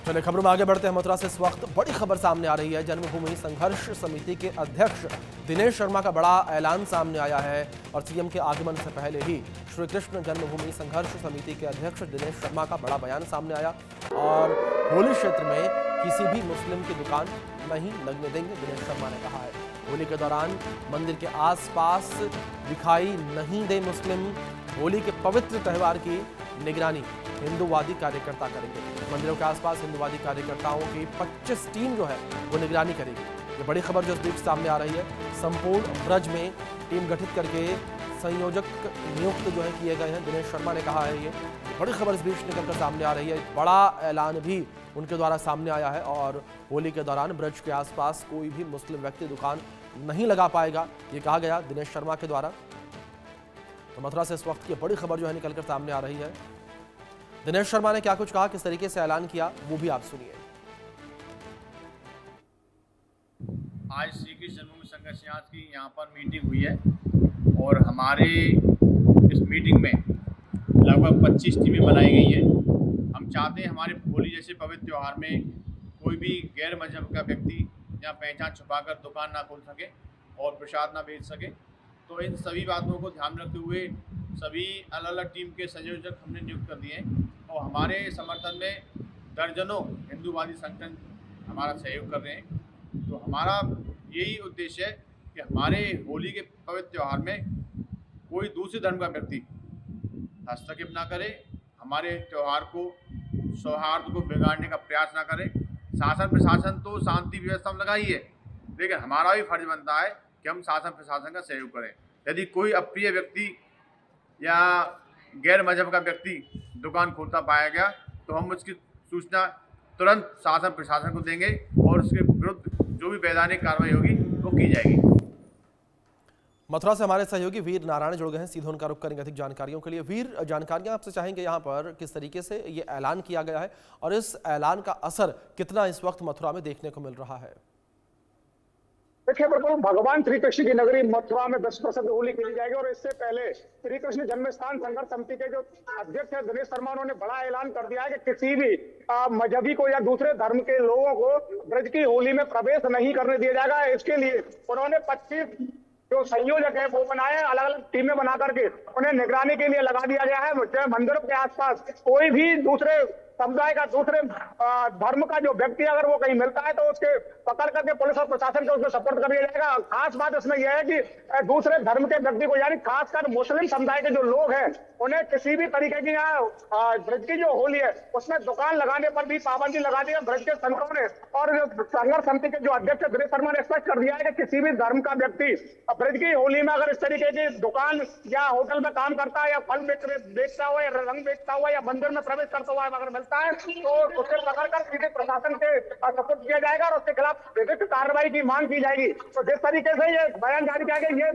चलिए खबरों में आगे बढ़ते हैं। मथुरा से इस वक्त बड़ी खबर सामने आ रही है। जन्मभूमि संघर्ष समिति के अध्यक्ष दिनेश शर्मा का बड़ा ऐलान सामने आया है और सीएम के आगमन से पहले ही श्री कृष्ण जन्मभूमि संघर्ष समिति के अध्यक्ष दिनेश शर्मा का बड़ा बयान सामने आया और होली क्षेत्र में किसी भी मुस्लिम की दुकान नहीं लगने देंगे, दिनेश शर्मा ने कहा है। होली के दौरान मंदिर के आसपास दिखाई नहीं दे मुस्लिम। होली के पवित्र त्यौहार की निगरानी हिंदूवादी कार्यकर्ता करेंगे। मंदिरों के आसपास हिंदूवादी कार्यकर्ताओं की 25 टीम जो है वो निगरानी करेगी। ये बड़ी खबर जो इस बीच सामने आ रही है। संपूर्ण ब्रज में टीम गठित करके संयोजक नियुक्त जो है किए गए हैं, दिनेश शर्मा ने कहा है। ये बड़ी खबर इस बीच निकलकर सामने आ रही है। बड़ा ऐलान भी उनके द्वारा सामने आया है और होली के दौरान ब्रज के आसपास कोई भी मुस्लिम व्यक्ति दुकान नहीं लगा पाएगा, ये कहा गया दिनेश शर्मा के द्वारा। तो मथुरा से इस वक्त की बड़ी खबर जो है निकलकर सामने आ रही है। दिनेश शर्मा ने क्या कुछ कहा, किस तरीके से ऐलान किया, वो भी आप सुनिए। आज श्री कृष्ण जन्मभूमि संघर्ष समाज की यहाँ पर मीटिंग हुई है और हमारे इस मीटिंग में लगभग 25 टीमें बनाई गई हैं। हम चाहते हैं हमारे होली जैसे पवित्र त्यौहार में कोई भी गैर मजहब का व्यक्ति यहाँ पहचान छुपाकर दुकान ना खोल सके और प्रसाद ना बेच सके। तो इन सभी बातों को ध्यान रखते हुए सभी अलग अलग टीम के संयोजक हमने नियुक्त कर दिए हैं और हमारे समर्थन में दर्जनों हिंदूवादी संगठन हमारा सहयोग कर रहे हैं। तो हमारा यही उद्देश्य है कि हमारे होली के पवित्र त्यौहार में कोई दूसरे धर्म का व्यक्ति हस्तक्षेप ना करे, हमारे त्यौहार को सौहार्द को बिगाड़ने का प्रयास ना करे। शासन प्रशासन तो शांति व्यवस्था में लगा ही है, लेकिन हमारा भी फर्ज बनता है कि हम शासन प्रशासन का सहयोग करें। यदि कोई अप्रिय व्यक्ति या गैर मजहब का व्यक्ति दुकान खोलता पाया गया तो हम उसकी सूचना तुरंत शासन प्रशासन को देंगे और उसके विरुद्ध जो भी वैधानिक कार्रवाई होगी वो की जाएगी। मथुरा से हमारे सहयोगी वीर नारायण जुड़ गए हैं, सीधे उनका रुख करेंगे अधिक जानकारियों के लिए। वीर, जानकारियां आपसे चाहेंगे यहाँ पर किस तरीके से ये ऐलान किया गया है और इस ऐलान का असर कितना इस वक्त मथुरा में देखने को मिल रहा है? देखिए बिल्कुल, भगवान श्री कृष्ण की नगरी मथुरा में 10% होली खेली जाएगी और इससे पहले श्री कृष्ण जन्म स्थान संघर्ष समिति के जो अध्यक्ष है दिनेश शर्मा, उन्होंने बड़ा ऐलान कर दिया है कि किसी भी मजहबी को या दूसरे धर्म के लोगों को ब्रज की होली में प्रवेश नहीं करने दिया जाएगा। इसके लिए उन्होंने 25 जो संयोजक है वो बनाए, अलग अलग टीमें बना करके उन्हें निगरानी के लिए लगा दिया गया है। मंदिरों के आसपास कोई भी दूसरे समुदाय का, दूसरे धर्म का जो व्यक्ति अगर वो कहीं मिलता है तो उसके पकड़ करके पुलिस और प्रशासन को उसको सपोर्ट कर दिया जाएगा। खास बात इसमें यह है कि दूसरे धर्म के व्यक्ति को, यानी खासकर मुस्लिम समुदाय के जो लोग हैं, उन्हें किसी भी तरीके की यहाँ ब्रज की जो होली है उसमें दुकान लगाने पर भी पाबंदी लगा दी है ब्रज के संतों ने। और जो संघर्ष समिति के जो अध्यक्ष दिनेश शर्मा ने स्पष्ट कर दिया है कि किसी भी धर्म का व्यक्ति ब्रज की होली में अगर इस तरीके की दुकान या होटल में काम करता है या फल बेचता हुआ या रंग बेचता हुआ या मंदिर में प्रवेश करता हुआ अगर मिलता है तो उसे पकड़कर सीधे प्रशासन के सपोर्ट किया जाएगा और उसके खिलाफ विधिक कार्रवाई की मांग की जाएगी। तो जिस तरीके से ये बयान जारी किया गया, ये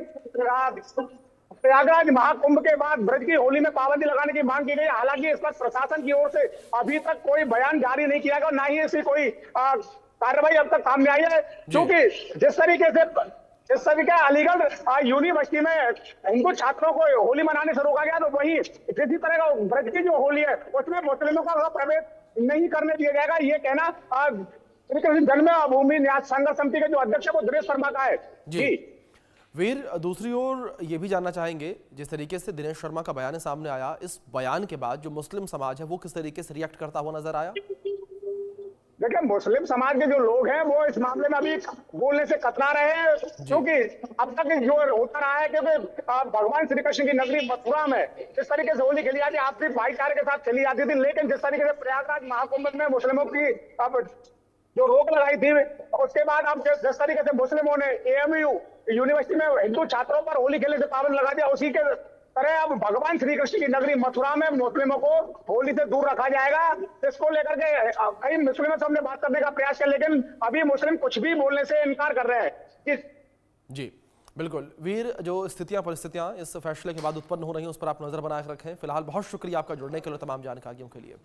प्रयागराज महाकुंभ के बाद ब्रज की होली में पाबंदी लगाने की मांग की गई। हालांकि इस पर प्रशासन की ओर से अभी तक कोई बयान जारी नहीं किया गया, ना ही ऐसी कोई कार्रवाई अब तक सामने आई है। क्योंकि जिस तरीके से अलीगढ़ यूनिवर्सिटी में हिंदू छात्रों को होली मनाने से रोका गया, तो वही जिस तरह का ब्रज की जो होली है उसमें मुस्लिमों का प्रवेश नहीं करने दिया जाएगा, ये कहना श्री कृष्ण जन्मभूमि न्यास संघर्ष समिति के जो अध्यक्ष है वो दिनेश शर्मा का है। जी वीर, दूसरी ओर ये भी जानना चाहेंगे, जिस तरीके से दिनेश शर्मा का बयान सामने आया, इस बयान के बाद जो मुस्लिम समाज है वो किस तरीके से रिएक्ट करता हुआ नजर आया? देखिए, मुस्लिम समाज के जो लोग हैं वो इस मामले में अभी बोलने से कतरा रहे हैं, क्योंकि अब तक जो होता रहा है क्योंकि भगवान श्री कृष्ण की नगरी मथुरा में जिस तरीके से होली खेली जाती है, आपसी भाईचारे के साथ खेली जाती थी, लेकिन जिस तरीके से प्रयागराज महाकुंभ में मुस्लिमों की अब जो रोक लगाई थी, उसके बाद अब जिस तरीके से मुस्लिमों ने एएमयू यूनिवर्सिटी में हिंदू छात्रों पर होली खेलने से पाबंद लगा दिया, उसी के तरह अब भगवान श्री कृष्ण की नगरी मथुरा में मुस्लिमों को होली से दूर रखा जाएगा। इसको लेकर के कई मुस्लिमों से हमने बात करने का प्रयास किया, लेकिन अभी मुस्लिम कुछ भी बोलने से इनकार कर रहे हैं। जी बिल्कुल वीर, जो स्थितियां परिस्थितियां इस फैसले के बाद उत्पन्न हो रही हैं उस पर आप नजर बनाए रखें। फिलहाल बहुत शुक्रिया आपका जुड़ने के लिए, तमाम जानकारियों के लिए।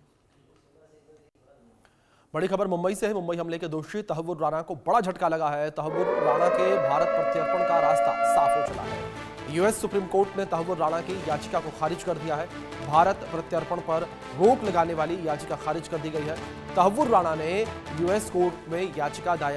बड़ी खबर मुंबई से है। मुंबई हमले के दोषी तहव्वुर राणा को बड़ा झटका लगा है। तहव्वुर राणा के भारत प्रत्यर्पण का रास्ता साफ हो चला है। यूएस सुप्रीम कोर्ट ने तहव्वुर राणा की याचिका को खारिज कर दिया है। भारत प्रत्यर्पण पर रोक लगाने वाली याचिका खारिज कर दी गई है। तहव्वुर राणा ने यूएस कोर्ट में याचिका दायर